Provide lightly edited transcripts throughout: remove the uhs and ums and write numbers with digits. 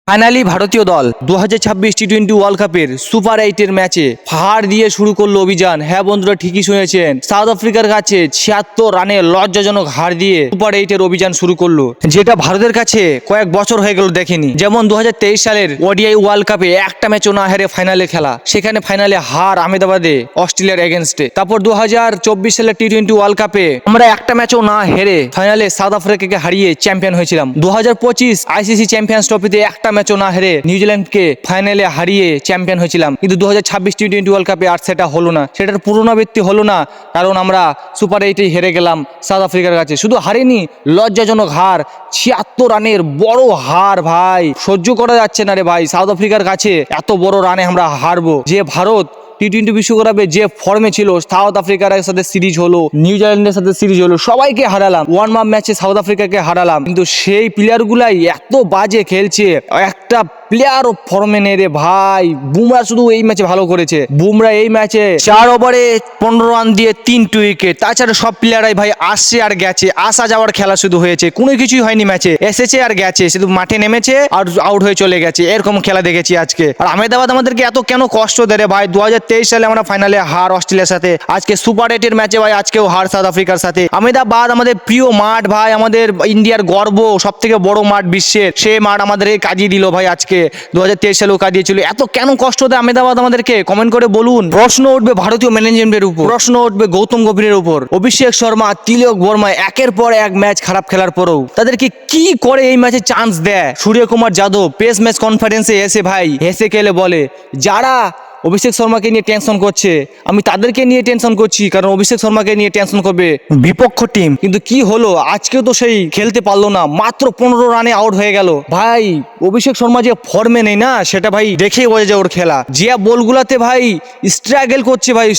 Finally ভারতীয় দল 2026 টি-20 world কাপের সুপার 8 ম্যাচে হার দিয়ে শুরু করলো অভিযান। হ্যাঁ বন্ধুরা, ঠিকই শুনেছেন, সাউথ আফ্রিকার কাছে 76 রানে লজ্জাজনক হার দিয়ে সুপার 8 অভিযান শুরু করলো, যেটা ভারতের কাছে কয়েক বছর হয়ে গেল দেখেনি। যেমন 2023 সালের ওডিআই ওয়ার্ল্ড কাপে একটা ম্যাচও না হেরে ফাইনালে খেলা, সেখানে ফাইনালে হার আহমেদাবাদে অস্ট্রেলিয়ার এগেনস্টে। তারপর 2024 সালের টি-20 ওয়ার্ল্ড কাপে আমরা একটা ম্যাচও না হেরে ফাইনালে সাউথ আফ্রিকাকে হারিয়ে চ্যাম্পিয়ন হয়েছিলাম। 2025 আইসিসি চ্যাম্পিয়ন্স ট্রফিতে একটা ম্যাচও না হেরে নিউজিল্যান্ডকে ফাইনালে হারিয়ে চ্যাম্পিয়ন হয়েছিলাম। কিন্তু 2026 টি-20 ওয়ার্ল্ড কাপে আর সেটা হলো না, সেটার পুনরাবৃত্তি হলো না, কারণ আমরা সুপার 8 হেরে গেলাম সাউথ আফ্রিকার কাছে। শুধু হারিনি, লজ্জাজনক হার, 76 রানের বড় হার। ভাই সহ্য করা যাচ্ছে না রে ভাই, সাউথ আফ্রিকার কাছে এত বড় রানে আমরা হারবো। যে ভারত টি-20 বিশ্বকাপে যে ফর্মে ছিল, সাউথ আফ্রিকার সাথে সিরিজ হলো, নিউজিল্যান্ডের সাথে সিরিজ হলো, সবাইকে হারালাম। ওয়ার্ম আপ ম্যাচে সাউথ আফ্রিকাকে হারালাম, কিন্তু সেই প্লেয়ারগুলাই এত বাজে খেলছে, একটা প্লেয়ারও ফর্মে নেই রে ভাই। বুমরা শুধু এই ম্যাচে ভালো করেছে। বুমরা এই ম্যাচে 4 ওভারে 15 রান দিয়ে 3 উইকেট। তাছাড়া সব প্লেয়ারাই ভাই আসছে আর গেছে, আসা যাওয়ার খেলা শুধু হয়েছে, কোনো কিছুই হয়নি ম্যাচে। এসেছে আর গেছে, শুধু মাঠে নেমেছে আর আউট হয়ে চলে গেছে, এরকম খেলা দেখেছি আজকে। আর আহমেদাবাদ আমাদেরকে এত কেন কষ্ট দেয় রে ভাই? 2023 সালে আমরা ফাইনালে হার অস্ট্রেলিয়ার সাথে, আজকে সুপার 8 ম্যাচে ভাই আজকেও হার সাউথ আফ্রিকার সাথে। আহমেদাবাদ আমাদের প্রিয় মাঠ ভাই, আমাদের ইন্ডিয়ার গর্ব, সব থেকে বড় মাঠ বিশ্বের, সেই মাঠ আমাদেরকে কাজিয়ে দিল ভাই আজকে। 2023 সালেও কাজিয়েছিল। এত কেন কষ্ট দেয় আহমেদাবাদ আমাদেরকে? কমেন্ট করে বলুন। প্রশ্ন উঠবে ভারতীয় ম্যানেজমেন্টের উপর, প্রশ্ন উঠবে গৌতম গম্ভীরের উপর। অভিষেক শর্মা, তিলক বর্মা একের পর এক ম্যাচ খারাপ খেলার পরেও তাদেরকে কি করে এই ম্যাচে চান্স দেয়? সূর্যকুমার যাদব প্রেস ম্যাচ কনফারেন্সে এসে ভাই হেসে খেলে বলে, যারা অভিষেক শর্মাকে নিয়ে টেনশন করছে, আমি তাদেরকে নিয়ে টেনশন করছি, কারণ অভিষেক শর্মাকে নিয়ে টেনশন করবে বিপক্ষ টিম। কিন্তু কি হলো, আজকেও তো সেই খেলতে পারলো না, মাত্র 15 রানে আউট হয়ে গেল। ভাই অভিষেক শর্মা যে ফর্মে নেই না, সেটা ভাই দেখেই বোঝা যায় ওর খেলা। যে বলগুলাতে ভাই স্ট্রাগল করছে ভাই,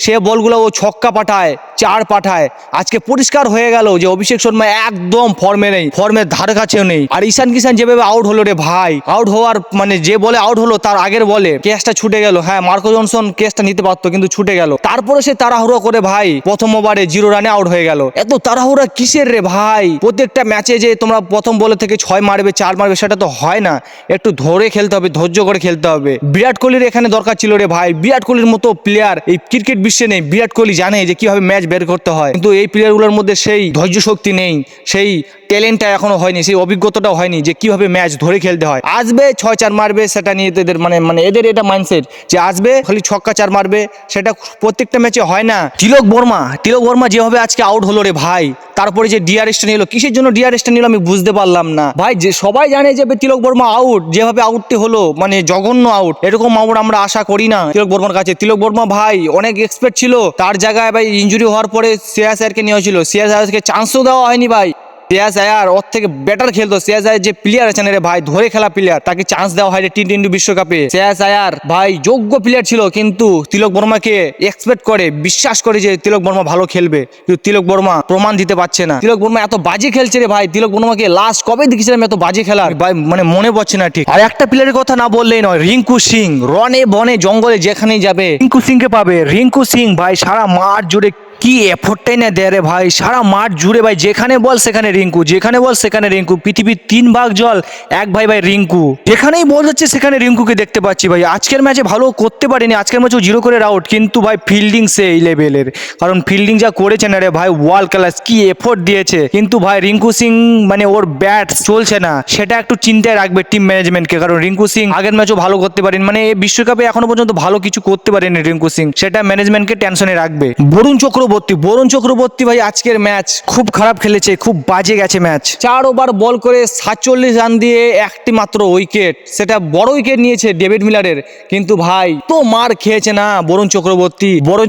সে বলগুলো ও ছক্কা পাঠায়, 4 পাঠায়। আজকে পরিষ্কার হয়ে গেল যে অভিষেক শর্মা একদম ফর্মে নেই, ফর্মের ধার কাছেও নেই। আর ঈশান কিষান যেভাবে আউট হলো রে ভাই, আউট হওয়ার মানে যে বলে আউট হলো তার আগের বলে ক্যাচটা ছুটে গেল। হ্যাঁ, মার্কো জনসন কেসটা নিতে পারতো, কিন্তু ছুটে গেল। তারপরে সে তাড়াহুড়ো করে ভাই প্রথম ওভারে 0 রানে আউট হয়ে গেল। এত তাড়াহুড়া কিসের রে ভাই? প্রত্যেকটা ম্যাচে যে তোমরা প্রথম বলে থেকে 6 মারবে 4 মারবে, সেটা তো হয় না। একটু ধরে খেলতে হবে, ধৈর্য করে খেলতে হবে। বিরাট কোহলির এখানে দরকার ছিল রে ভাই। বিরাট কোহলির মতো প্লেয়ার এই ক্রিকেট বিশ্বে নেই। বিরাট কোহলি জানে যে কিভাবে ম্যাচ বের করতে হয়, কিন্তু এই প্লেয়ারগুলোর মধ্যে সেই ধৈর্য শক্তি নেই, সেই ট্যালেন্টটা এখনো হয়নি, সেই অভিজ্ঞতাটাও হয়নি যে কিভাবে ম্যাচ ধরে খেলতে হয়। আসবে 6-4 মারবে, সেটা নিয়ে এদের মানে এদের এটা মাইন্ডসেট যে আসবে খালি ছক্কা 4 মারবে, সেটা প্রত্যেকটা ম্যাচে হয় না। তিলক বর্মা যেভাবে আজকে আউট হলো রে ভাই, তারপরে যে ডিআরএসটা নিল, কিসের জন্য ডিআরএসটা নিল আমি বুঝতে পারলাম না ভাই। যে সবাই জানে যে তিলক বর্মা আউট, যেভাবে আউটটি হলো মানে জঘন্য আউট, এরকম আউট আমরা আশা করি না তিলক বর্মার কাছে। তিলক বর্মা ভাই অনেক এক্সপেক্ট ছিল, তার জায়গায় ভাই ইনজুরি হওয়ার পরে শ্রেয়াস আয়ারকে নেওয়া হয়েছিল, শ্রেয়াস আয়ারকে চান্সও দেওয়া হয়নি ভাই। শ্রেয়াস আয়ার ওর থেকে বেটার খেলতো। শ্রেয়াস আয়ার যে প্লেয়ার আছেন রে ভাই, ধরে খেলা প্লেয়ার, তাকে চান্স দেওয়া হয় টি-20 বিশ্বকাপে। শ্রেয়াস আয়ার ভাই যোগ্য প্লেয়ার ছিল, কিন্তু তিলক বর্মাকে এক্সপেক্ট করে, বিশ্বাস করে যে তিলক বর্মা ভালো খেলবে, কিন্তু তিলক বর্মা প্রমাণ দিতে পারছে না। তিলক বর্মা এত বাজে খেলছে রে ভাই। তিলক বর্মাকে লাস্ট কবে দেখেছিলাম এত বাজে খেলা ভাই, মানে মনে পড়ছে না ঠিক। আর একটা প্লেয়ারের কথা না বললেই নয়, রিঙ্কু সিং। রনে বনে জঙ্গলে যেখানেই যাবে রিঙ্কু সিংকে পাবে। রিঙ্কু সিং ভাই সারা মাঠ জুড়ে কি এফোর্টটাই না দেয় রে ভাই, সারা মাঠ জুড়ে ভাই, যেখানে বল সেখানে রিঙ্কু, যেখানে বল সেখানে রিঙ্কু। পৃথিবীর 3 ভাগ জল 1 ভাই রিঙ্কু, যেখানেই বল যাচ্ছে সেখানে রিঙ্কুকে দেখতে পাচ্ছি ভাই। আজকের ম্যাচে ভালো করতে পারিনি, আজকের ম্যাচেও 0 করে আউট, কিন্তু ভাই ফিল্ডিং সেই লেভেলের, কারণ ফিল্ডিং যা করেছে না রে ভাই, ওয়ার্ল্ড ক্লাস, কি এফোর্ট দিয়েছে। কিন্তু ভাই রিঙ্কু সিং মানে ওর ব্যাট চলছে না, সেটা একটু চিন্তায় রাখবে টিম ম্যানেজমেন্টকে, কারণ রিঙ্কু সিং আগের ম্যাচও ভালো করতে পারেন, মানে এই বিশ্বকাপে এখনো পর্যন্ত ভালো কিছু করতে পারেনি রিঙ্কু সিং, সেটা ম্যানেজমেন্টকে টেনশনে রাখবে। বরুণ চক্রবর্তী ভাই আজকের ম্যাচ খুব খারাপ খেলেছে, খুব বাজে গেছে ম্যাচ। 4 ওভার বল করে 47 রান দিয়ে একটি মাত্র উইকেট, সেটা বড় উইকেট নিয়েছে ডেভিড মিলারের, কিন্তু ভাই তো মার খেয়েছে না বরুণ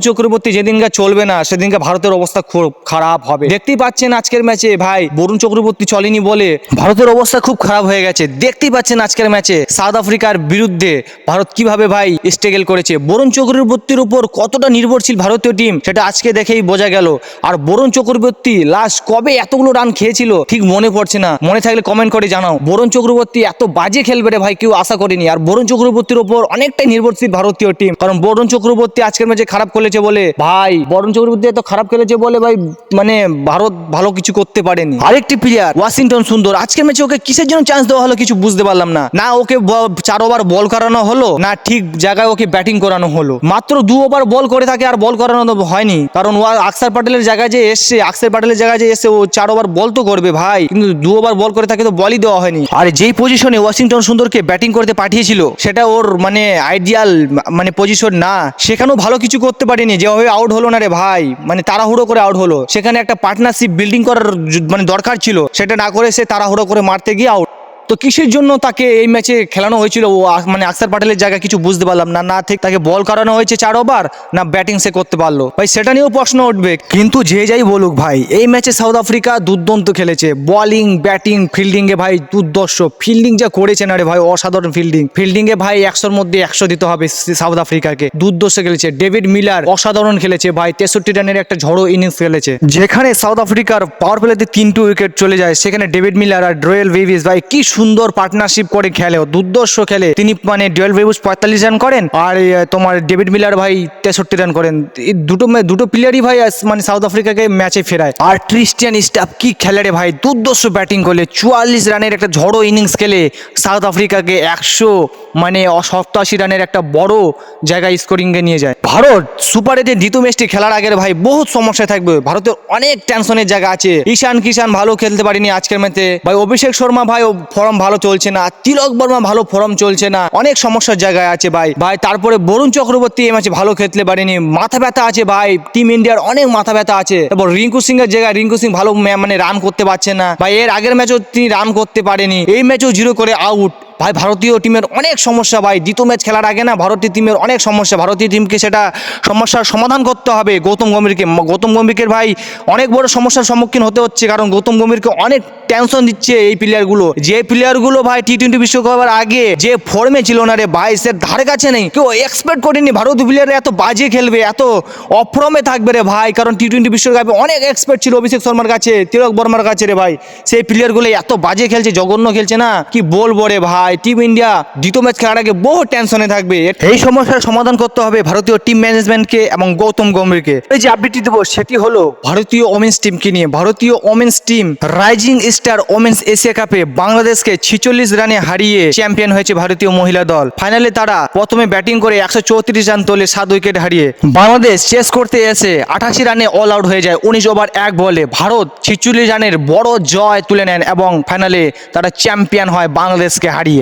চক্রবর্তী যেদিনকা চলবে না, সেদিনকা ভারতের অবস্থা খুব খারাপ হবে। দেখতেই পাচ্ছেন আজকের ম্যাচে ভাই বরুণ চক্রবর্তী চলেনি বলে ভারতের অবস্থা খুব খারাপ হয়ে গেছে। দেখতেই পাচ্ছেন আজকের ম্যাচে সাউথ আফ্রিকার বিরুদ্ধে ভারত কিভাবে ভাই স্ট্রাগল করেছে। বরুণ চক্রবর্তীর উপর কতটা নির্ভরশীল ভারতীয় টিম, সেটা আজকে দেখে ম্যাচেই বোঝা গেল। আর বরুণ চক্রবর্তী লাস্ট কবে এতগুলো রান খেয়েছিল ঠিক মনে পড়ছে না, মনে থাকলে কমেন্ট করে জানাও। বরুণ চক্রবর্তী এত বাজে খেলবে রে ভাই কেউ আশা করেনি। আর বরুণ চক্রবর্তীর ওপর অনেকটাই নির্ভরশীল ভারতীয় টিম, কারণ বরুণ চক্রবর্তী আজকের ম্যাচে খারাপ খেলেছে বলে ভাই, বরুণ চক্রবর্তী এত খারাপ খেলেছে বলে ভাই মানে ভারত ভালো কিছু করতে পারেনি। আরেকটি প্লেয়ার ওয়াশিংটন সুন্দর, আজকের ম্যাচে ওকে কিসের জন্য চান্স দেওয়া হলো কিছু বুঝতে পারলাম না। না ওকে 4 ওভার বল করানো হলো, না ঠিক জায়গায় ওকে ব্যাটিং করানো হলো। মাত্র 2 ওভার বল করে থাকে আর বল করানো হয়নি, কারণ ও আকসার প্যাটেলের জায়গায় যে এসছে, আকসার প্যাটেলের জায়গায় যে এসছে ও 4 ওভার বল তো করবে ভাই, কিন্তু 2 ওভার বল করে থাকে তো বলই দেওয়া হয়নি। আর যেই পজিশনে ওয়াশিংটন সুন্দরকে ব্যাটিং করতে পাঠিয়েছিল সেটা ওর মানে আইডিয়াল মানে পজিশন না, সেখানেও ভালো কিছু করতে পারেনি। যেভাবে আউট হলো না রে ভাই, মানে তাড়াহুড়ো করে আউট হলো। সেখানে একটা পার্টনারশিপ বিল্ডিং করার মানে দরকার ছিল, সেটা না করে সে তাড়াহুড়ো করে মারতে গিয়ে আউট। তো কিসের জন্য তাকে এই ম্যাচে খেলানো হয়েছিল ও মানে আকসার প্যাটেলের জায়গায় কিছু বুঝতে পারলাম না। না ঠিক তাকে বল করানো হয়েছে 4 ওভার, না ব্যাটিং সে করতে পারলো ভাই, সেটা নিয়েও প্রশ্ন উঠবে। কিন্তু যে যাই বলুক ভাই, এই ম্যাচে সাউথ আফ্রিকা দুর্দান্ত খেলেছে, বোলিং ব্যাটিং ফিল্ডিংয়ে ভাই দুর্দর্শ। ফিল্ডিং যা করেছে না রে ভাই, অসাধারণ ফিল্ডিংয়ে ভাই 100-র মধ্যে 100 দিতে হবে সাউথ আফ্রিকাকে। দুর্দর্শ খেলেছে। ডেভিড মিলার অসাধারণ খেলেছে ভাই, 63 রানের একটা ঝড়ো ইনিংস খেলেছে। যেখানে সাউথ আফ্রিকার পাওয়ার প্লেতে 3টি উইকেট চলে যায়, সেখানে ডেভিড মিলার আর ড্রয়েল বেভিস ভাই কি সুন্দর পার্টনারশিপ করে খেলে, দুর্দর্শ খেলে। তিনি মানে ড্রয়েল বেভিস 45 রান করেন আর তোমার ডেভিড মিলার ভাই 63 রান করেন। এই দুটো প্লেয়ারই ভাই মানে সাউথ আফ্রিকাকে ম্যাচে ফেরায়। আর ক্রিস্টিয়ান স্টাফ কি খেলে রে ভাই, দুর্দর্শ ব্যাটিং করলে 44 রানের একটা ঝড়ো ইনিংস খেলে সাউথ আফ্রিকাকে 100 মানে 87 রানের একটা বড় জায়গায় স্কোরিংয়ে নিয়ে যায়। ভারত সুপার 8-এর দ্বিতীয় ম্যাচটি খেলার আগের ভাই বহুত সমস্যা থাকবে, ভারতের অনেক টেনশনের জায়গা আছে। ঈশান কিষান ভালো খেলতে পারেনি আজকের ম্যাচে ভাই, অভিষেক শর্মা ভাই ফর্ম ভালো চলছে না, তিলক বর্মা ভালো ফর্ম চলছে না, অনেক সমস্যার জায়গায় আছে ভাই। তারপরে বরুণ চক্রবর্তী এই ম্যাচে ভালো খেলতে পারেনি, মাথা ব্যথা আছে ভাই, টিম ইন্ডিয়ার অনেক মাথা ব্যথা আছে। তারপর রিঙ্কু সিং এর জায়গায় রিঙ্কু সিং ভালো মানে রান করতে পারছে না ভাই, এর আগের ম্যাচও তিনি রান করতে পারেনি, এই ম্যাচও 0 করে আউট ভাই। ভারতীয় টিমের অনেক সমস্যা ভাই, দ্বিতীয় ম্যাচ খেলার আগে না ভারতীয় টিমের অনেক সমস্যা, ভারতীয় টিমকে সেটা সমস্যার সমাধান করতে হবে। গৌতম গম্ভীরকে ভাই অনেক বড় সমস্যার সম্মুখীন হতে হচ্ছে, কারণ গৌতম গম্ভীরকে অনেক টেনশন দিচ্ছে এই প্লেয়ারগুলো। যে প্লেয়ারগুলো ভাই টি-20 বিশ্বকাপের আগে যে ফর্মে ছিল না রে ভাই, সে ধারে কাছে নেই, কেউ এক্সপেক্ট করেনি ভারতীয় প্লেয়ার এত বাজে খেলবে, এত অফ ফর্মে থাকবে রে ভাই, কারণ টি-20 বিশ্বকাপে অনেক এক্সপেক্ট ছিল অভিষেক শর্মার কাছে, তিলক বর্মার কাছে রে ভাই, সেই প্লেয়ারগুলো এত বাজে খেলছে, জঘন্য খেলছে না কি বলবো রে ভাই। টিম ইন্ডিয়া দ্বিতীয় ম্যাচ খেলার আগে বহু টেনশনে থাকবে, এই সমস্যার সমাধান করতে হবে ভারতীয় টিম ম্যানেজমেন্টকে এবং গৌতম গম্ভীরকে। এই যে আপডেটটি দেবো সেটি হলো ভারতীয় ওমেন্স টিমকে নিয়ে। ভারতীয় women's team rising star women's Asia কাপে বাংলাদেশকে 46 রানে হারিয়ে চ্যাম্পিয়ন হয়েছে ভারতীয় মহিলা দল। ফাইনালে তারা প্রথমে ব্যাটিং করে 134 রান তোলে 7 উইকেট হারিয়ে। বাংলাদেশ চেস করতে এসে 88 রানে অল আউট হয়ে যায় 19 ওভার 1 বলে। ভারত 46 রানের বড় জয় তুলে নেন এবং ফাইনালে তারা চ্যাম্পিয়ন হয় বাংলাদেশকে হারিয়ে।